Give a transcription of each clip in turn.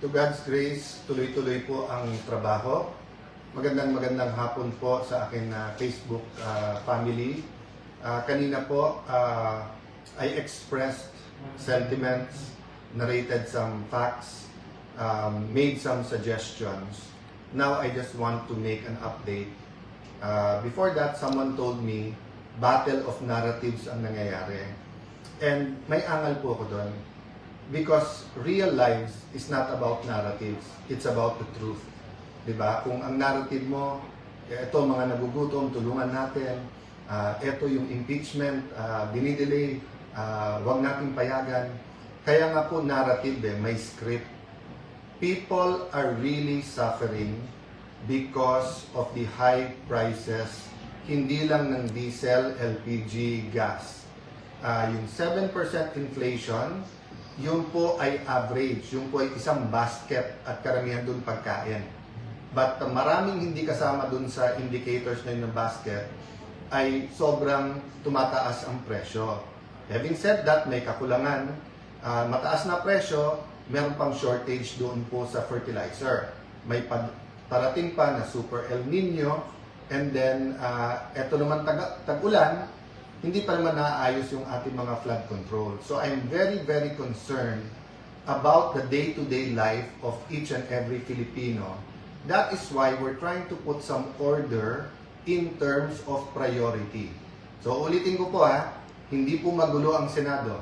To God's grace, tuloy-tuloy po ang trabaho. Magandang hapon po sa akin na Facebook family. Kanina po, I expressed sentiments, narrated some facts, made some suggestions. Now I just want to make an update. Before that, someone told me, battle of narratives ang nangyayari. And may angal po ako doon. Because real lives is not about narratives, it's about the truth. Diba? Kung ang narrative mo, ito mga nagugutom, tulungan natin, ito yung impeachment, dinidelay, wag nating payagan. Kaya nga po narrative may script. People are really suffering because of the high prices, hindi lang ng diesel, LPG, gas. Yung 7% inflation, yung po ay average, yung po ay isang basket at karamihan doon pagkain. But maraming hindi kasama doon sa indicators na yun ng basket ay sobrang tumataas ang presyo. Having said that, may kakulangan. Mataas na presyo, meron pang shortage doon po sa fertilizer. May parating pa na Super El Nino, and then eto naman tag-ulan, hindi pa naman naayos yung ating mga flood control. So I'm very concerned about the day-to-day life of each and every Filipino. That is why we're trying to put some order in terms of priority. So ulitin ko po hindi po magulo ang Senado.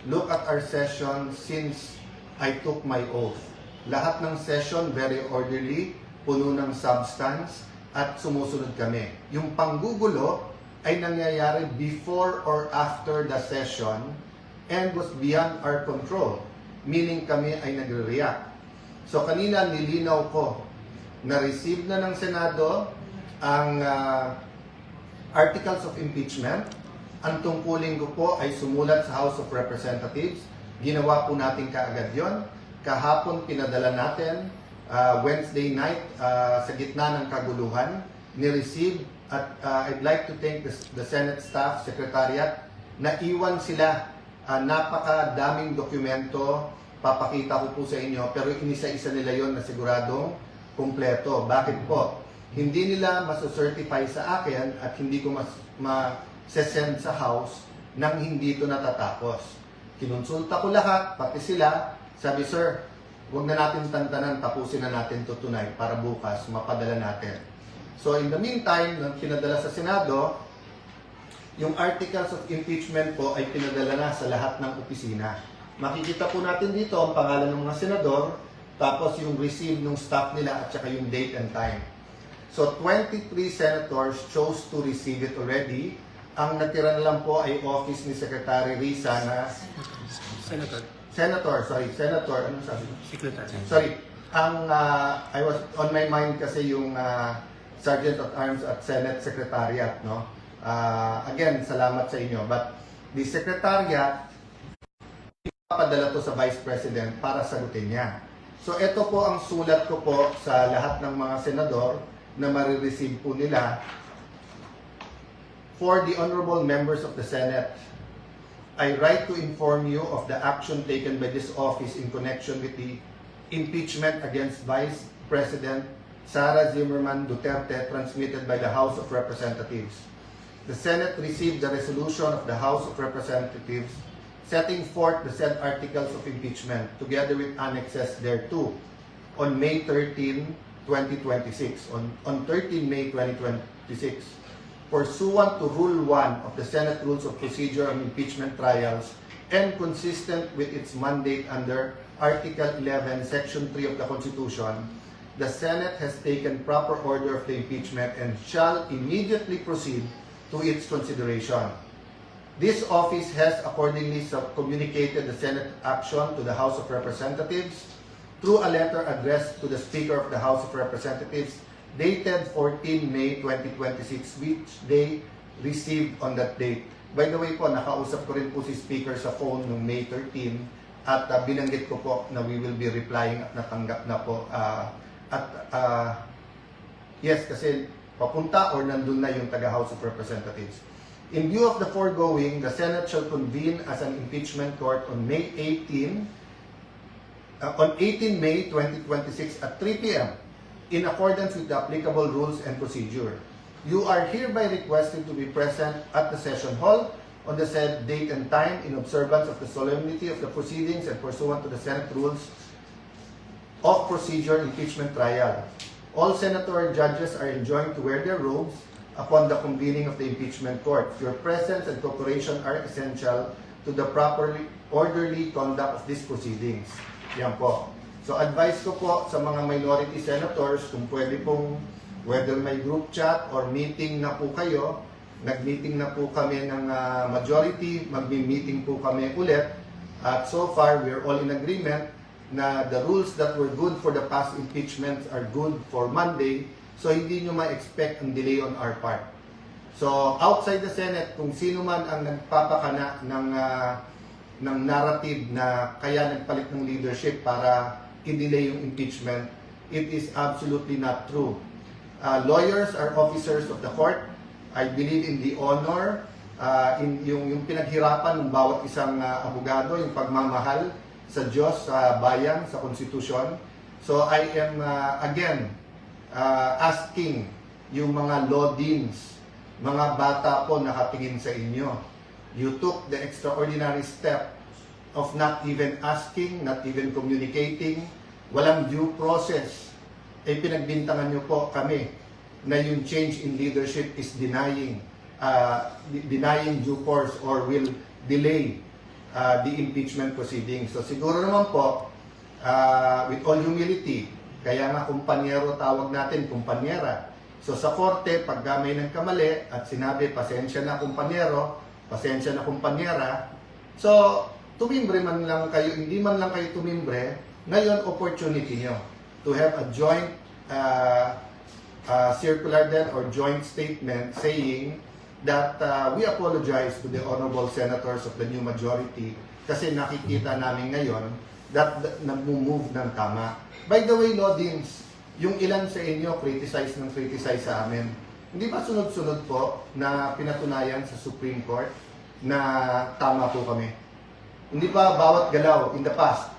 Look at our session since I took my oath. Lahat ng session very orderly, puno ng substance, at sumusunod kami. Yung panggugulo ay nangyayari before or after the session and was beyond our control. Meaning kami ay nagre-react. So kanina nilinaw ko na receive na ng Senado ang articles of impeachment. Ang tungkulin ko po ay sumulat sa House of Representatives. Ginawa po natin kaagad yon. Kahapon pinadala natin, Wednesday night, sa gitna ng kaguluhan, ni-receive. At I'd like to thank the Senate staff, Secretariat, na iwan sila. Napakadaming dokumento, papakita ko po sa inyo, pero inisa-isa nila yon na siguradong kumpleto. Bakit po? Hindi nila maso-certify sa akin at hindi ko ma-send sa House nang hindi ito natatapos. Kinonsulta ko lahat, pati sila, sabi, sir, huwag na natin tantanan, tapusin na natin ito tonight para bukas mapadala natin. So in the meantime, nang pinadala sa Senado, yung articles of impeachment po ay pinadala na sa lahat ng opisina. Makikita po natin dito ang pangalan ng mga senador, tapos yung receive ng staff nila at saka yung date and time. So 23 senators chose to receive it already. Ang natira na lang po ay office ni Secretary Risa na Senator, ano sabi ko? Secretary. Sorry. I was on my mind kasi yung Sergeant at Arms at Senate Secretariat, no? Again, salamat sa inyo. But the Secretariat, ipapadala to sa Vice President para sagutin niya. So ito po ang sulat ko po sa lahat ng mga senador na marireceive po nila. For the honorable members of the Senate, I write to inform you of the action taken by this office in connection with the impeachment against Vice President Sara Zimmerman Duterte transmitted by the House of Representatives. The Senate received the resolution of the House of Representatives setting forth the said articles of impeachment together with annexes thereto on May 13, 2026. On 13 May 2026, pursuant to Rule 1 of the Senate Rules of Procedure on Impeachment Trials and consistent with its mandate under Article 11, Section 3 of the Constitution, the Senate has taken proper order of the impeachment and shall immediately proceed to its consideration. This office has accordingly communicated the Senate action to the House of Representatives through a letter addressed to the Speaker of the House of Representatives dated 14 May 2026, which they received on that date. By the way po, nakausap ko rin po si Speaker sa phone noong May 13 at binanggit ko po na we will be replying at natanggap na po. Yes, kasi papunta or nandun na yung taga-House of Representatives. In view of the foregoing, the Senate shall convene as an impeachment court on May 18 on 18 May 2026 at 3 p.m. in accordance with the applicable rules and procedure. You are hereby requested to be present at the session hall on the said date and time in observance of the solemnity of the proceedings and pursuant to the Senate Rules of Procedure Impeachment Trial. All senator judges are enjoined to wear their robes upon the convening of the impeachment court. Your presence and cooperation are essential to the properly orderly conduct of these proceedings. Yan po. So advice ko po sa mga minority senators kung pwede pong whether may group chat or meeting na po kayo, nag-meeting na po kami ng majority, mag-meeting po kami ulit. At so far, we're all in agreement na the rules that were good for the past impeachments are good for Monday. So hindi nyo ma-expect ang delay on our part. So outside the Senate, kung sino man ang nagpapakana ng narrative na kaya nagpalit ng leadership para i-delay yung impeachment, it is absolutely not true. Lawyers are officers of the court. I believe in the honor, in yung pinaghirapan ng bawat isang abogado, yung pagmamahal sa Diyos, sa bayan, sa konstitusyon. So I am again asking yung mga law deans, mga bata po nakatingin sa inyo. You took the extraordinary step of not even asking, not even communicating, walang due process. Pinagbintangan nyo po kami na yung change in leadership is denying due course or will delay the impeachment proceedings. So siguro naman po, with all humility, kaya nga kumpanyero tawag natin, kumpanyera. So sa korte, pag may nagkamali at sinabi, pasensya na kumpanyero, pasensya na kumpanyera, so tumimbre man lang kayo, hindi man lang kayo tumimbre, ngayon opportunity nyo to have a joint circular then or joint statement saying that we apologize to the honorable senators of the new majority kasi nakikita namin ngayon that nag-move ng tama. By the way, Lodins, yung ilan sa inyo criticize sa amin. Hindi ba sunod-sunod po na pinatunayan sa Supreme Court na tama po kami? Hindi ba bawat galaw in the past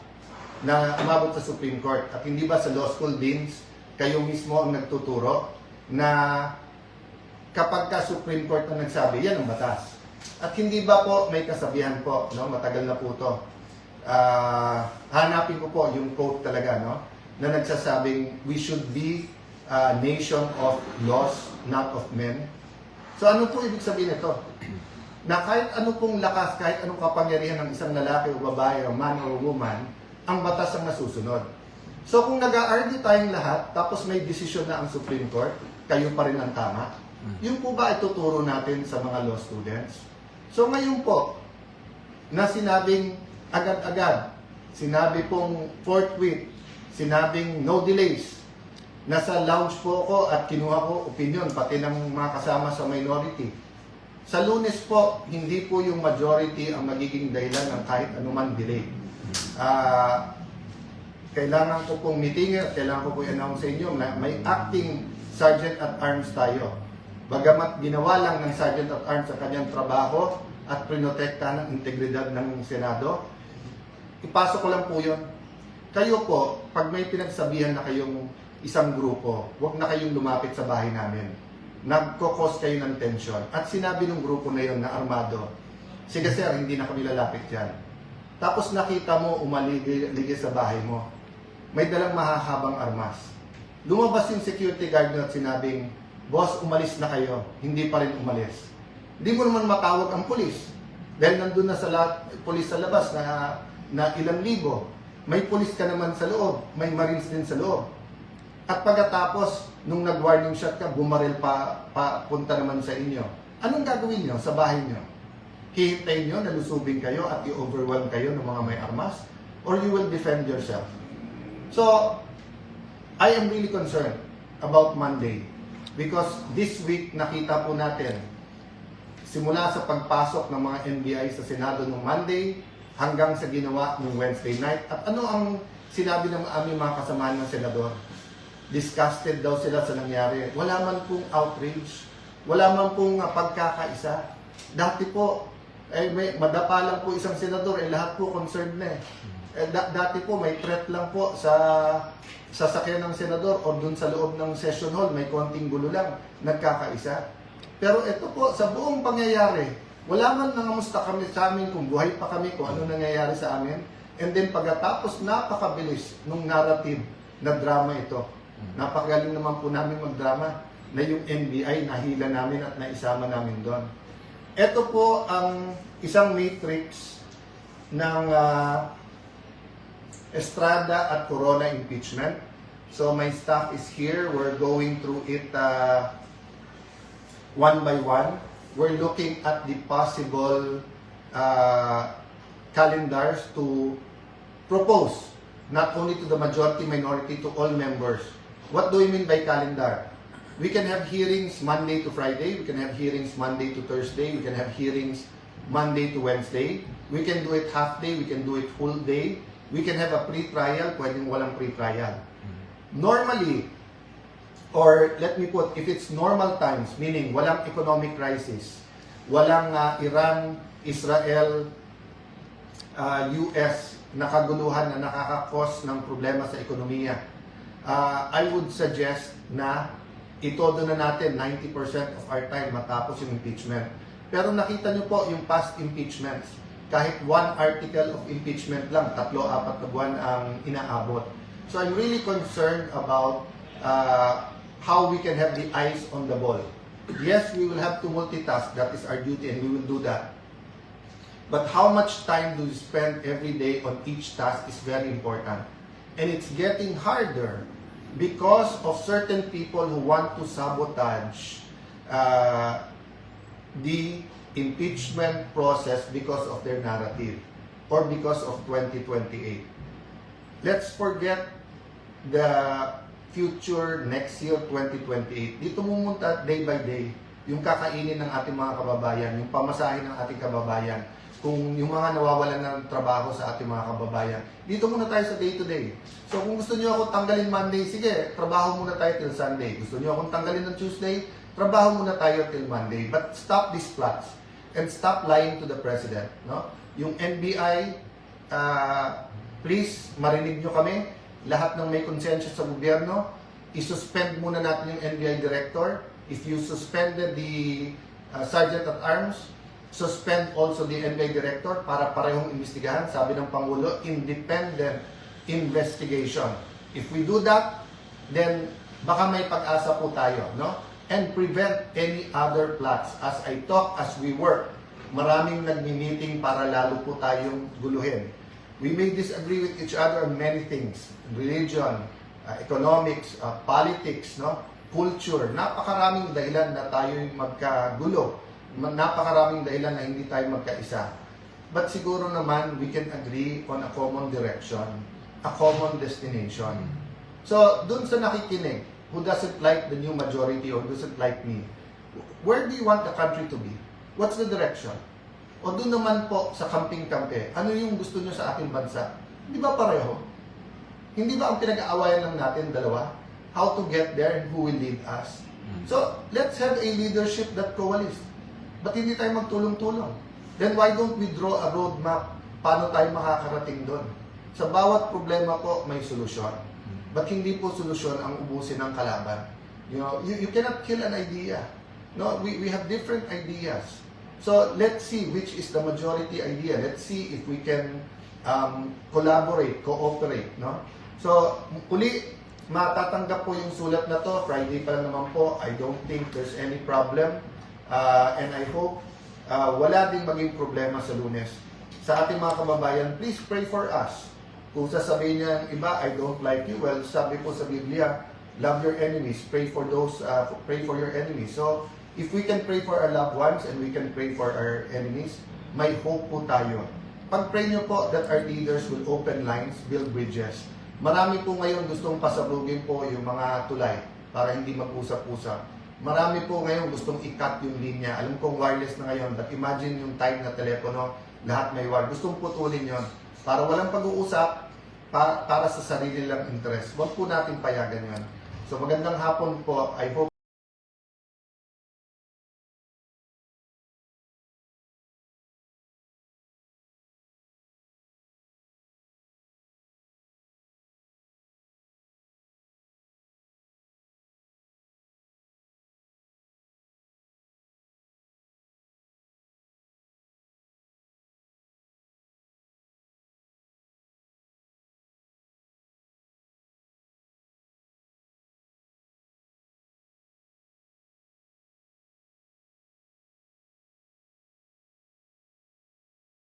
na umabot sa Supreme Court at hindi ba sa law school deans kayo mismo ang nagtuturo na kapag ka Supreme Court na nagsabi, yan ang batas. At hindi ba po may kasabihan po, no? Matagal na po to. Hanapin ko po yung quote talaga, no? Na nagsasabing, we should be a nation of laws, not of men. So ano po ibig sabihin nito? Na kahit ano pong lakas, kahit anong kapangyarihan ng isang lalaki o babae o man or woman, ang batas ang nasusunod. So kung nag-a-argue tayong lahat, tapos may desisyon na ang Supreme Court, kayo pa rin ang tama. Yun po ba ituturo natin sa mga law students? So ngayon po, na sinabing agad-agad, sinabi pong forthwith, sinabing no delays, nasa lounge po ako at kinuha ko opinion, pati ng mga kasama sa minority. Sa Lunes po, hindi po yung majority ang magiging dahilan ng kahit anuman delay. Kailangan ko pong meeting at kailangan ko pong i-announce sa inyo na may acting Sergeant at Arms tayo. Bagamat ginawa lang ng Sergeant at Arms sa kanyang trabaho at prinotekta ng integridad ng Senado, ipasok ko lang po yun. Kayo po, pag may pinagsabihan na kayong isang grupo, huwag na kayong lumapit sa bahay namin. Nagkokos kayo ng tension. At sinabi ng grupo na yun na armado, sige sir, hindi na kami lalapit dyan. Tapos nakita mo, umaligay sa bahay mo. May dalang mahahabang armas. Lumabas yung security guard at sinabing, boss, umalis na kayo. Hindi pa rin umalis. Hindi mo naman matawag ang pulis. Dahil nandun na sa pulis sa labas na ilang libo. May pulis ka naman sa loob. May marines din sa loob. At pagkatapos, nung nag-warning shot ka, bumaril pa punta naman sa inyo. Anong gagawin nyo sa bahay nyo? Hihintayin nyo, nalusubin kayo at i-overwhelm kayo ng mga may armas? Or you will defend yourself? So, I am really concerned about Monday. Because this week, nakita po natin, simula sa pagpasok ng mga NBI sa Senado noong Monday, hanggang sa ginawa noong Wednesday night. At ano ang sinabi ng aming mga kasamahan ng senador? Disgusted daw sila sa nangyari. Wala man pong outrage. Wala man pong pagkakaisa. Dati po, may madapa lang po isang senador, lahat po concerned na eh. Dati po may threat lang po sa sasakyan ng senador o dun sa loob ng session hall, may konting gulo lang, nagkakaisa. Pero ito po, sa buong pangyayari, wala man nangamusta kami sa amin kung buhay pa kami, kung ano nangyayari sa amin. And then pagkatapos, napakabilis nung narrative na drama ito. Napakagaling naman po namin magdrama na yung NBI nahila namin at naisama namin doon. Ito po ang isang matrix ng Estrada at Corona impeachment. So my staff is here. We're going through it one by one. We're looking at the possible calendars to propose not only to the majority, minority, to all members. What do we mean by calendar? We can have hearings Monday to Friday. We can have hearings Monday to Thursday. We can have hearings Monday to Wednesday. We can do it half day. We can do it full day. We can have a pre-trial. Pwedeng walang pre-trial. Normally, or let me put, if it's normal times, meaning walang economic crisis, walang Iran, Israel, US na kaguluhan na nakakakos ng problema sa ekonomiya, I would suggest na itodo na natin 90% of our time matapos yung impeachment. Pero nakita nyo po yung past impeachments, kahit one article of impeachment lang, 3-4 na buwan ang inaabot. So I'm really concerned about how we can have the eyes on the ball. Yes, we will have to multitask, that is our duty and we will do that. But how much time do you spend every day on each task is very important. And it's getting harder because of certain people who want to sabotage the impeachment process because of their narrative or because of 2028. Let's forget the future next year, 2028. Dito mumunta day by day yung kakainin ng ating mga kababayan, yung pamasahin ng ating kababayan, kung yung mga nawawalan ng trabaho sa ating mga kababayan. Dito muna tayo sa day to day. So kung gusto niyo ako tanggalin Monday, sige, trabaho muna tayo till Sunday. Gusto niyo akong tanggalin ng Tuesday, trabaho muna tayo till Monday. But stop these plots and stop lying to the President. No? Yung NBI, please, marinig nyo kami. Lahat ng may konsensya sa gobyerno, isuspend muna natin yung NBI Director. If you suspended the Sergeant at Arms, suspend also the NBI Director para parehong imbestigahan. Sabi ng Pangulo, independent investigation. If we do that, then baka may pag-asa po tayo, no? And prevent any other plots. As I talk, as we work, maraming nagmi-meeting para lalo po tayong guluhin. We may disagree with each other on many things. Religion, economics, politics, no? Culture. Napakaraming dahilan na tayo'y magkagulo. Napakaraming dahilan na hindi tayo magkaisa. But siguro naman, we can agree on a common direction, a common destination. So, dun sa nakikinig, who doesn't like the new majority or doesn't like me, where do you want the country to be? What's the direction? O dun naman po sa kamping-kampe, ano yung gusto nyo sa ating bansa? Hindi ba pareho? Hindi ba ang pinag-aawayan lang natin dalawa? How to get there and who will lead us? So, let's have a leadership that coalesce. Ba't hindi tayo magtulong-tulong? Then why don't we draw a roadmap paano tayo makakarating doon? Sa bawat problema po, may solusyon. But hindi po solusyon ang ubusin ng kalaban. You know, you cannot kill an idea. No, we have different ideas. So let's see which is the majority idea. Let's see if we can collaborate, cooperate. No? So uli, matatanggap po yung sulat na to. Friday pa lang naman po. I don't think there's any problem. And I hope wala ding maging problema sa Lunes. Sa ating mga kababayan, please pray for us. Kung sasabihin niya ng iba, I don't like you, well, sabi po sa Biblia, love your enemies, pray for your enemies. So, if we can pray for our loved ones and we can pray for our enemies, may hope po tayo. Pag-pray niyo po that our leaders will open lines, build bridges. Marami po ngayon gustong pasabugin po yung mga tulay para hindi mag-usap-usap. Marami po ngayon gustong i-cut yung linya. Alam kong wireless na ngayon, but imagine yung type na telepono, lahat may wire. Gustong putulin yon para walang pag-uusap, para sa sarili lang interest. Huwag po natin payagan yan. So magandang hapon po. I hope